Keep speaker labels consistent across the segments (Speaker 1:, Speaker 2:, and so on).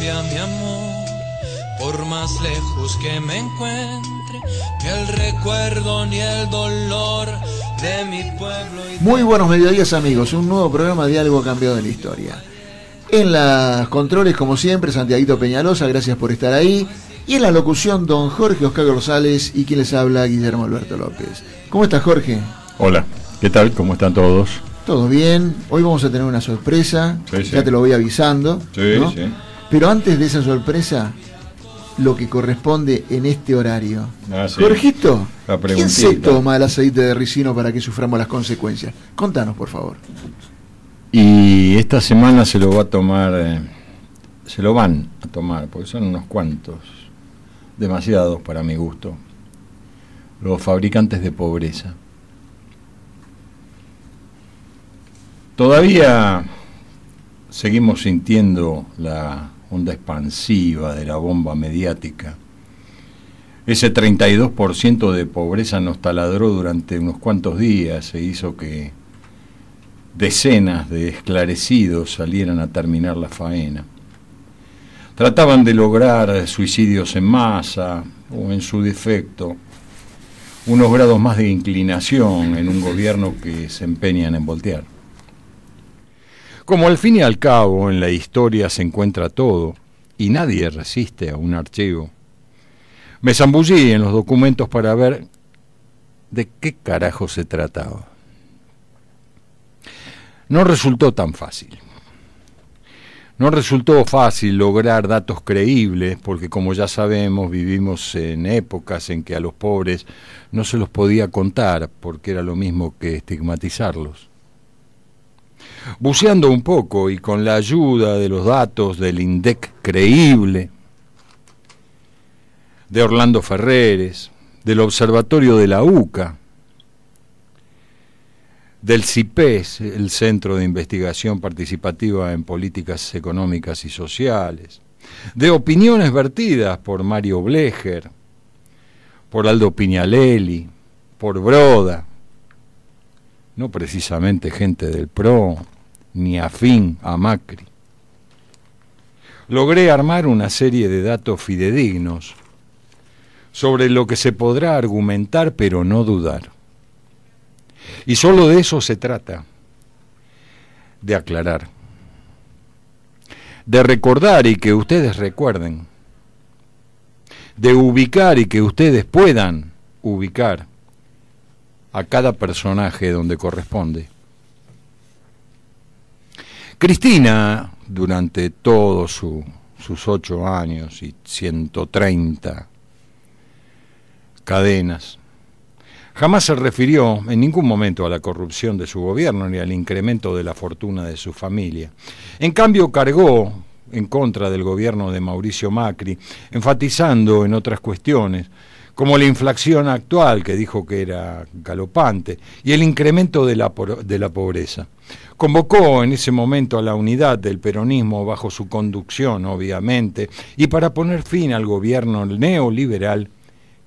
Speaker 1: cambia mi amor, por más lejos que me encuentre, ni el recuerdo ni el dolor de mi pueblo.
Speaker 2: Muy buenos mediodías, amigos, un nuevo programa de Algo ha cambiado en la historia. En las controles, como siempre, Santiaguito Peñalosa, gracias por estar ahí. Y en la locución, don Jorge Oscar Rosales, y quien les habla, Guillermo Alberto López. ¿Cómo estás, Jorge?
Speaker 3: Hola, ¿qué tal? ¿Cómo están todos?
Speaker 2: Todo bien. Hoy vamos a tener una sorpresa,
Speaker 3: Sí.
Speaker 2: Ya te lo voy avisando,
Speaker 3: Sí,
Speaker 2: ¿no?
Speaker 3: sí.
Speaker 2: Pero antes de esa sorpresa, lo que corresponde en este horario.
Speaker 3: Sí.
Speaker 2: Jorgito,
Speaker 3: La
Speaker 2: ¿quién
Speaker 3: preguntita.
Speaker 2: se toma el aceite de ricino para que suframos las consecuencias? Contanos, por favor.
Speaker 3: Y esta semana se lo va a tomar, se lo van a tomar, porque son unos cuantos, demasiados para mi gusto, los fabricantes de pobreza. Todavía seguimos sintiendo la onda expansiva de la bomba mediática. Ese 32% de pobreza nos taladró durante unos cuantos días e hizo que decenas de esclarecidos salieran a terminar la faena. Trataban de lograr suicidios en masa o, en su defecto, unos grados más de inclinación en un gobierno que se empeñan en voltear. Como al fin y al cabo en la historia se encuentra todo y nadie resiste a un archivo, me zambullí en los documentos para ver de qué carajo se trataba. No resultó tan fácil. No resultó fácil lograr datos creíbles porque, como ya sabemos, vivimos en épocas en que a los pobres no se los podía contar porque era lo mismo que estigmatizarlos. Buceando un poco y con la ayuda de los datos del INDEC creíble, de Orlando Ferreres, del Observatorio de la UCA, del CIPES, el Centro de Investigación Participativa en Políticas Económicas y Sociales, de opiniones vertidas por Mario Blecher, por Aldo Piñalelli, por Broda, no precisamente gente del PRO, ni afín a Macri. Logré armar una serie de datos fidedignos sobre lo que se podrá argumentar pero no dudar. Y solo de eso se trata, de aclarar, de recordar y que ustedes recuerden, de ubicar y que ustedes puedan ubicar a cada personaje donde corresponde. Cristina, durante todos sus 8 años y 130 cadenas, jamás se refirió en ningún momento a la corrupción de su gobierno ni al incremento de la fortuna de su familia. En cambio, cargó en contra del gobierno de Mauricio Macri, enfatizando en otras cuestiones, como la inflación actual, que dijo que era galopante, y el incremento de la pobreza. Convocó en ese momento a la unidad del peronismo bajo su conducción, obviamente, y para poner fin al gobierno neoliberal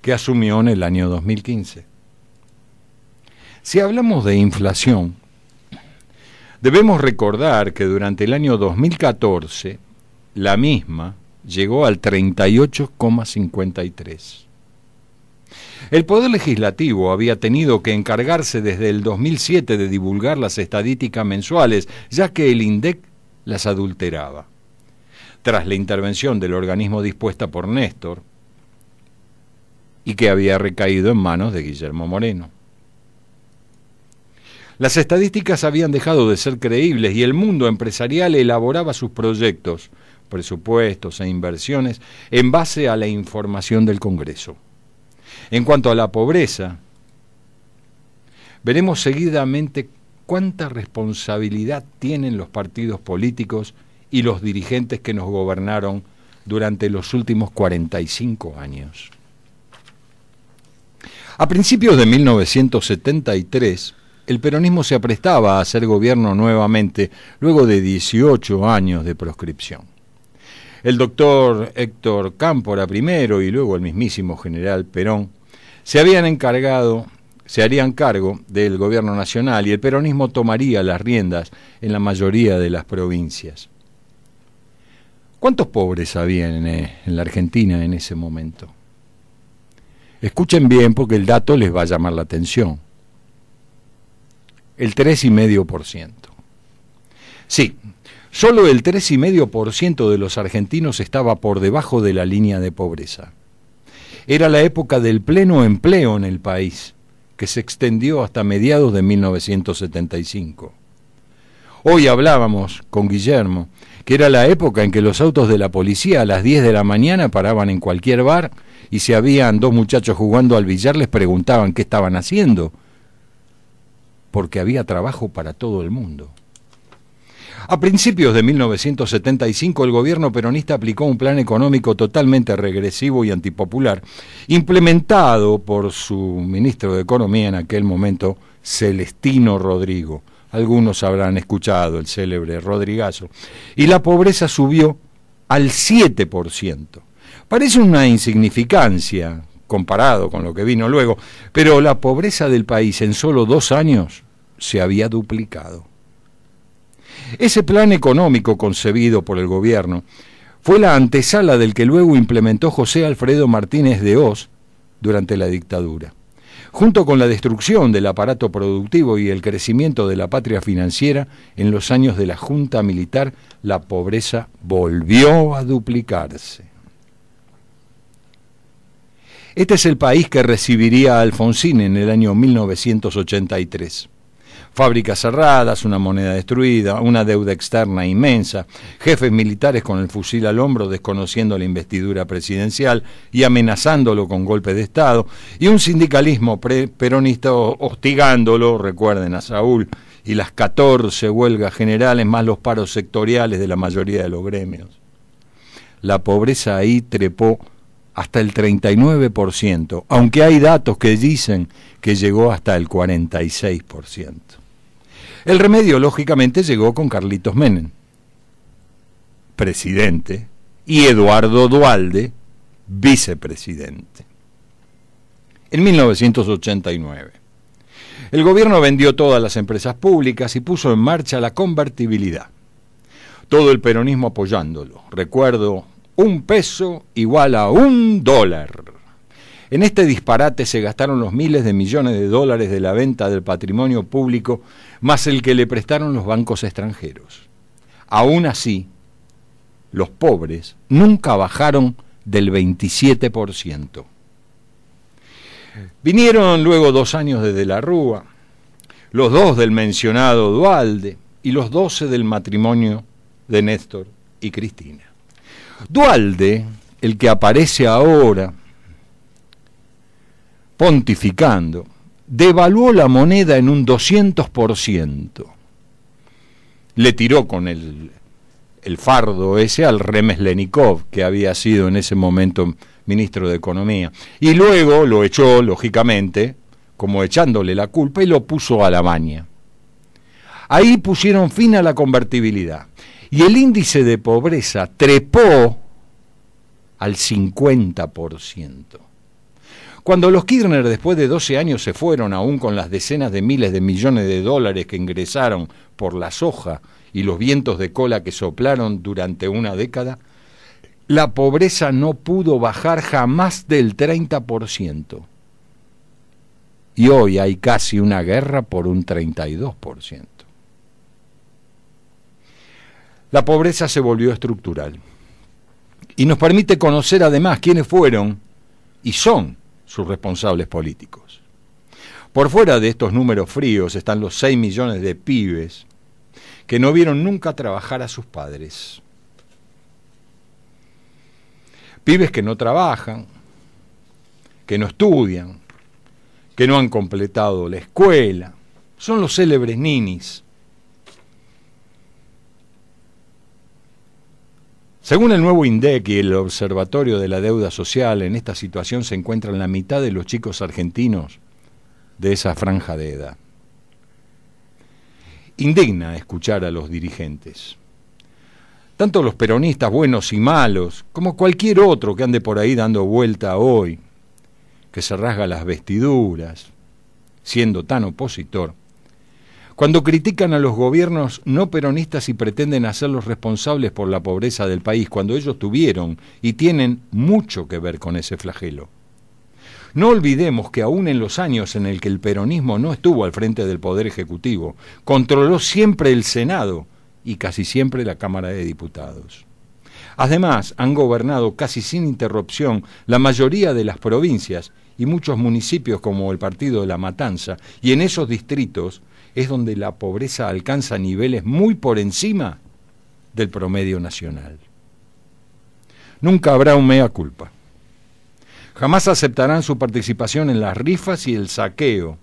Speaker 3: que asumió en el año 2015. Si hablamos de inflación, debemos recordar que durante el año 2014 la misma llegó al 38,53. El Poder Legislativo había tenido que encargarse desde el 2007 de divulgar las estadísticas mensuales, ya que el INDEC las adulteraba. Tras la intervención del organismo dispuesta por Néstor, y que había recaído en manos de Guillermo Moreno. Las estadísticas habían dejado de ser creíbles y el mundo empresarial elaboraba sus proyectos, presupuestos e inversiones en base a la información del Congreso. En cuanto a la pobreza, veremos seguidamente cuánta responsabilidad tienen los partidos políticos y los dirigentes que nos gobernaron durante los últimos 45 años. A principios de 1973, el peronismo se aprestaba a hacer gobierno nuevamente luego de 18 años de proscripción. El doctor Héctor Cámpora primero y luego el mismísimo general Perón se harían cargo del gobierno nacional y el peronismo tomaría las riendas en la mayoría de las provincias. ¿Cuántos pobres había en la Argentina en ese momento? Escuchen bien porque el dato les va a llamar la atención. El 3,5%. Sí, solo el 3,5% de los argentinos estaba por debajo de la línea de pobreza. Era la época del pleno empleo en el país, que se extendió hasta mediados de 1975. Hoy hablábamos con Guillermo, que era la época en que los autos de la policía a las 10 de la mañana paraban en cualquier bar y si habían dos muchachos jugando al billar les preguntaban qué estaban haciendo, porque había trabajo para todo el mundo. A principios de 1975 el gobierno peronista aplicó un plan económico totalmente regresivo y antipopular, implementado por su ministro de Economía en aquel momento, Celestino Rodrigo. Algunos habrán escuchado el célebre Rodrigazo. Y la pobreza subió al 7%. Parece una insignificancia comparado con lo que vino luego, pero la pobreza del país en solo 2 años se había duplicado. Ese plan económico concebido por el gobierno fue la antesala del que luego implementó José Alfredo Martínez de Hoz durante la dictadura. Junto con la destrucción del aparato productivo y el crecimiento de la patria financiera, en los años de la Junta Militar, la pobreza volvió a duplicarse. Este es el país que recibiría a Alfonsín en el año 1983. Fábricas cerradas, una moneda destruida, una deuda externa inmensa, jefes militares con el fusil al hombro desconociendo la investidura presidencial y amenazándolo con golpe de Estado, y un sindicalismo peronista hostigándolo, recuerden a Saúl, y las 14 huelgas generales más los paros sectoriales de la mayoría de los gremios. La pobreza ahí trepó hasta el 39%, aunque hay datos que dicen que llegó hasta el 46%. El remedio, lógicamente, llegó con Carlitos Menem, presidente, y Eduardo Duhalde, vicepresidente. En 1989, el gobierno vendió todas las empresas públicas y puso en marcha la convertibilidad. Todo el peronismo apoyándolo. Recuerdo, 1 peso igual a $1. En este disparate se gastaron los miles de millones de dólares de la venta del patrimonio público, más el que le prestaron los bancos extranjeros. Aún así, los pobres nunca bajaron del 27%. Vinieron luego 2 años de la Rúa, los 2 del mencionado Duhalde y los 12 del matrimonio de Néstor y Cristina. Duhalde, el que aparece ahora pontificando, devaluó la moneda en un 200%. Le tiró con el fardo ese al Remeslenikov, que había sido en ese momento ministro de Economía, y luego lo echó, lógicamente, como echándole la culpa, y lo puso a la baña. Ahí pusieron fin a la convertibilidad, y el índice de pobreza trepó al 50%. Cuando los Kirchner después de 12 años se fueron, aún con las decenas de miles de millones de dólares que ingresaron por la soja y los vientos de cola que soplaron durante una década, la pobreza no pudo bajar jamás del 30%. Y hoy hay casi una guerra por un 32%. La pobreza se volvió estructural y nos permite conocer además quiénes fueron y son sus responsables políticos. Por fuera de estos números fríos están los 6 millones de pibes que no vieron nunca trabajar a sus padres. Pibes que no trabajan, que no estudian, que no han completado la escuela. Son los célebres ninis. Según el nuevo INDEC y el Observatorio de la Deuda Social, en esta situación se encuentran la mitad de los chicos argentinos de esa franja de edad. Indigna escuchar a los dirigentes, tanto los peronistas buenos y malos, como cualquier otro que ande por ahí dando vuelta hoy, que se rasga las vestiduras, siendo tan opositor, Cuando critican a los gobiernos no peronistas y pretenden hacerlos responsables por la pobreza del país, cuando ellos tuvieron y tienen mucho que ver con ese flagelo. No olvidemos que aún en los años en el que el peronismo no estuvo al frente del Poder Ejecutivo, controló siempre el Senado y casi siempre la Cámara de Diputados. Además, han gobernado casi sin interrupción la mayoría de las provincias y muchos municipios como el partido de La Matanza, y en esos distritos es donde la pobreza alcanza niveles muy por encima del promedio nacional. Nunca habrá un mea culpa. Jamás aceptarán su participación en las rifas y el saqueo.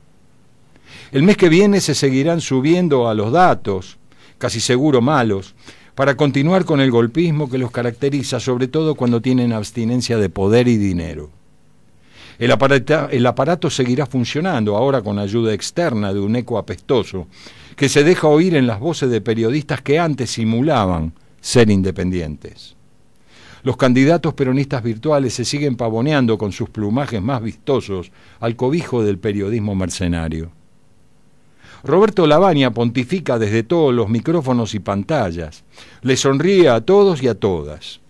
Speaker 3: El mes que viene se seguirán subiendo a los datos, casi seguro malos, para continuar con el golpismo que los caracteriza, sobre todo cuando tienen abstinencia de poder y dinero. El aparato seguirá funcionando, ahora con ayuda externa de un eco apestoso, que se deja oír en las voces de periodistas que antes simulaban ser independientes. Los candidatos peronistas virtuales se siguen pavoneando con sus plumajes más vistosos al cobijo del periodismo mercenario. Roberto Lavagna pontifica desde todos los micrófonos y pantallas, le sonríe a todos y a todas.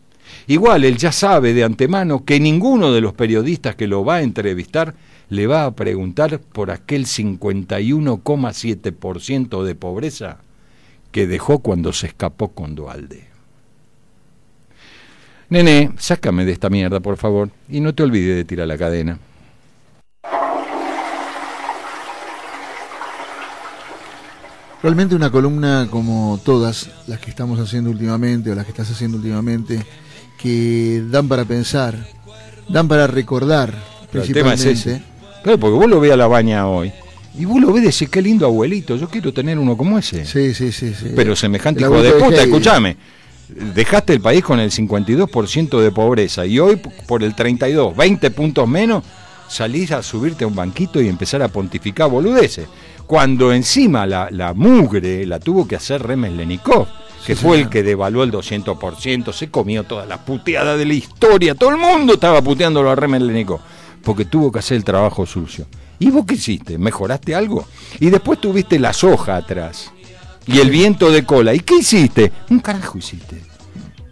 Speaker 3: Igual él ya sabe de antemano que ninguno de los periodistas que lo va a entrevistar le va a preguntar por aquel 51,7% de pobreza que dejó cuando se escapó con Duhalde. Nene, sácame de esta mierda, por favor, y no te olvides de tirar la cadena.
Speaker 2: Realmente una columna como todas las que estamos haciendo últimamente o las que estás haciendo últimamente, que dan para pensar, dan para recordar.
Speaker 3: Pero principalmente. El tema es ese. Claro, porque vos lo ves a Lavagna hoy y vos lo ves y decís, qué lindo abuelito, yo quiero tener uno como ese.
Speaker 2: Sí.
Speaker 3: Pero semejante hijo de puta, escúchame, dejaste el país con el 52% de pobreza y hoy por el 32, 20 puntos menos, salís a subirte a un banquito y empezar a pontificar boludeces. Cuando encima la mugre la tuvo que hacer Remeslenikov, que fue el que devaluó el 200%, se comió todas las puteadas de la historia, todo el mundo estaba puteándolo a Remeslenikov, porque tuvo que hacer el trabajo sucio. ¿Y vos qué hiciste? ¿Mejoraste algo? Y después tuviste la soja atrás, y el viento de cola, ¿y qué hiciste? Un carajo hiciste.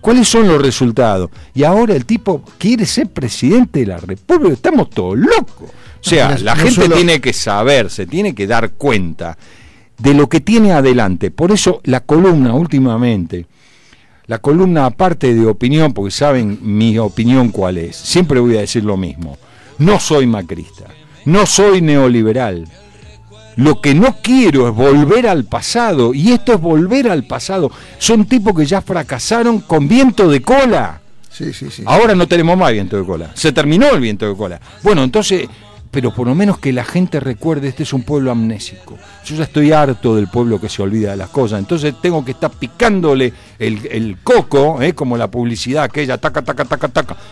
Speaker 3: ¿Cuáles son los resultados? Y ahora el tipo quiere ser presidente de la República, estamos todos locos. O sea, la gente tiene que saber, se tiene que dar cuenta de lo que tiene adelante. Por eso la columna últimamente, la columna aparte de opinión, porque saben mi opinión cuál es, siempre voy a decir lo mismo. No soy macrista, no soy neoliberal. Lo que no quiero es volver al pasado, y esto es volver al pasado. Son tipos que ya fracasaron con viento de cola.
Speaker 2: Sí.
Speaker 3: Ahora no tenemos más viento de cola, se terminó el viento de cola. Bueno, entonces, pero por lo menos que la gente recuerde, este es un pueblo amnésico. Yo ya estoy harto del pueblo que se olvida de las cosas, entonces tengo que estar picándole el coco, como la publicidad aquella, taca,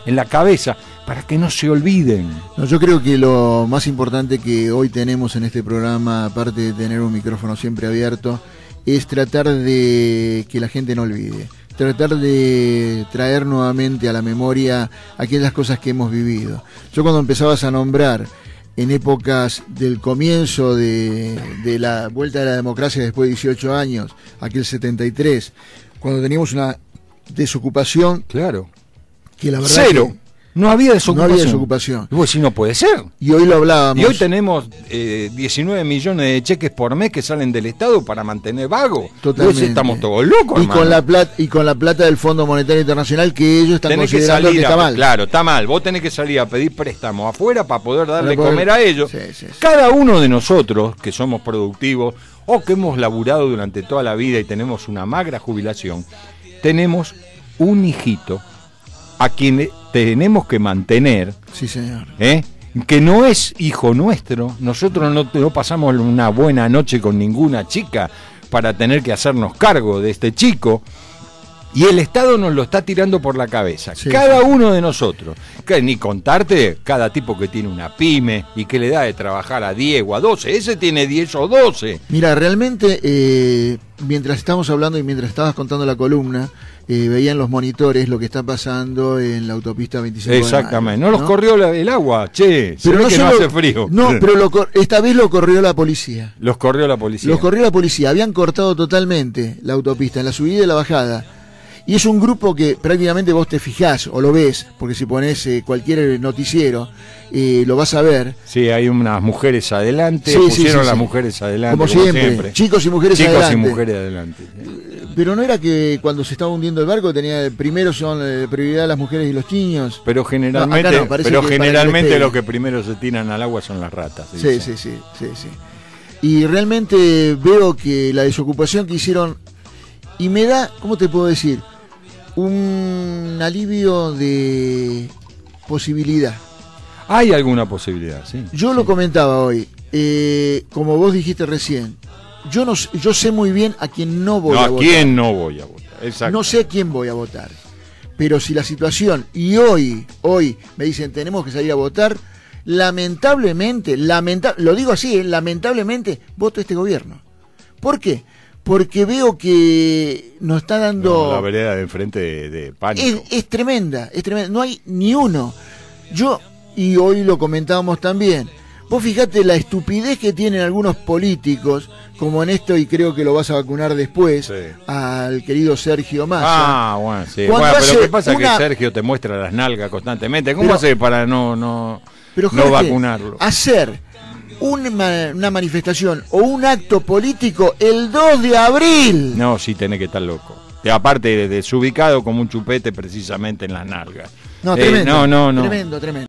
Speaker 3: en la cabeza, para que no se olviden.
Speaker 2: No, yo creo que lo más importante que hoy tenemos en este programa, aparte de tener un micrófono siempre abierto, es tratar de que la gente no olvide. Tratar de traer nuevamente a la memoria aquellas cosas que hemos vivido. Yo cuando empezabas a nombrar en épocas del comienzo de la vuelta de la democracia después de 18 años, aquel 73, cuando teníamos una desocupación,
Speaker 3: claro,
Speaker 2: que la verdad
Speaker 3: cero. No había desocupación.
Speaker 2: Y
Speaker 3: vos decís, no puede ser.
Speaker 2: Y hoy lo hablábamos.
Speaker 3: Y hoy tenemos 19 millones de cheques por mes que salen del Estado para mantener vago.
Speaker 2: Totalmente.
Speaker 3: Estamos todos locos,
Speaker 2: y
Speaker 3: hermano.
Speaker 2: con la plata del Fondo Monetario Internacional que ellos están considerando que está mal.
Speaker 3: Claro, está mal. Vos tenés que salir a pedir préstamos afuera para poder darle comer a ellos.
Speaker 2: Sí.
Speaker 3: Cada uno de nosotros que somos productivos o que hemos laburado durante toda la vida y tenemos una magra jubilación, tenemos un hijito a quien tenemos que mantener.
Speaker 2: Sí, señor.
Speaker 3: Que no es hijo nuestro. Nosotros no pasamos una buena noche con ninguna chica para tener que hacernos cargo de este chico. Y el Estado nos lo está tirando por la cabeza.
Speaker 2: Sí,
Speaker 3: Cada uno de nosotros. Ni contarte cada tipo que tiene una pyme y que le da de trabajar a 10 o a 12. Ese tiene 10 o 12.
Speaker 2: Mira, realmente, mientras estábamos hablando y mientras estabas contando la columna, veían los monitores lo que está pasando en la autopista 25 de
Speaker 3: Exactamente.
Speaker 2: Mayo,
Speaker 3: No los corrió el agua, che.
Speaker 2: Pero
Speaker 3: Se ve
Speaker 2: no
Speaker 3: que
Speaker 2: solo,
Speaker 3: no hace frío.
Speaker 2: No, pero esta vez lo corrió la policía.
Speaker 3: Los corrió la policía.
Speaker 2: Los corrió la policía. Habían cortado totalmente la autopista en la subida y la bajada. Y es un grupo que prácticamente vos te fijás o lo ves, porque si pones cualquier noticiero, lo vas a ver.
Speaker 3: Sí, hay unas mujeres adelante,
Speaker 2: Sí,
Speaker 3: pusieron
Speaker 2: sí,
Speaker 3: las
Speaker 2: sí.
Speaker 3: mujeres adelante.
Speaker 2: Como siempre, chicos y mujeres
Speaker 3: Chicos
Speaker 2: adelante.
Speaker 3: y mujeres adelante.
Speaker 2: Pero no era que cuando se estaba hundiendo el barco tenía primero son prioridad las mujeres y los niños.
Speaker 3: Pero generalmente,
Speaker 2: No, acá no, parece que
Speaker 3: generalmente
Speaker 2: para
Speaker 3: los que primero se tiran al agua son las ratas.
Speaker 2: Sí,
Speaker 3: dicen.
Speaker 2: sí. Y realmente veo que la desocupación que hicieron, y me da, ¿cómo te puedo decir? Un alivio de posibilidad.
Speaker 3: Hay alguna posibilidad, sí.
Speaker 2: Yo lo comentaba hoy, como vos dijiste recién, yo sé muy bien a quién no voy a votar.
Speaker 3: ¿A quién no voy a votar? Exacto.
Speaker 2: No sé a quién voy a votar. Pero si la situación, y hoy me dicen tenemos que salir a votar, lamentablemente, lo digo así, lamentablemente, voto este gobierno. ¿Por qué? Porque veo que nos está dando...
Speaker 3: No, la vereda de enfrente de pánico.
Speaker 2: Es tremenda, no hay ni uno. Y hoy lo comentábamos también, vos fijate la estupidez que tienen algunos políticos, como en esto, y creo que lo vas a vacunar después,
Speaker 3: Sí.
Speaker 2: al querido Sergio Massa.
Speaker 3: Bueno, sí.
Speaker 2: Cuando
Speaker 3: Bueno, pero
Speaker 2: hace
Speaker 3: lo que pasa es
Speaker 2: una-
Speaker 3: que Sergio te muestra las nalgas constantemente. ¿Cómo
Speaker 2: Pero-
Speaker 3: hace para no
Speaker 2: Pero Jorge,
Speaker 3: vacunarlo?
Speaker 2: hacer una manifestación o un acto político el 2 de abril.
Speaker 3: No, sí tenés que estar loco. Y aparte desubicado como un chupete precisamente en las nalgas.
Speaker 2: No, tremendo.
Speaker 3: No.
Speaker 2: Tremendo.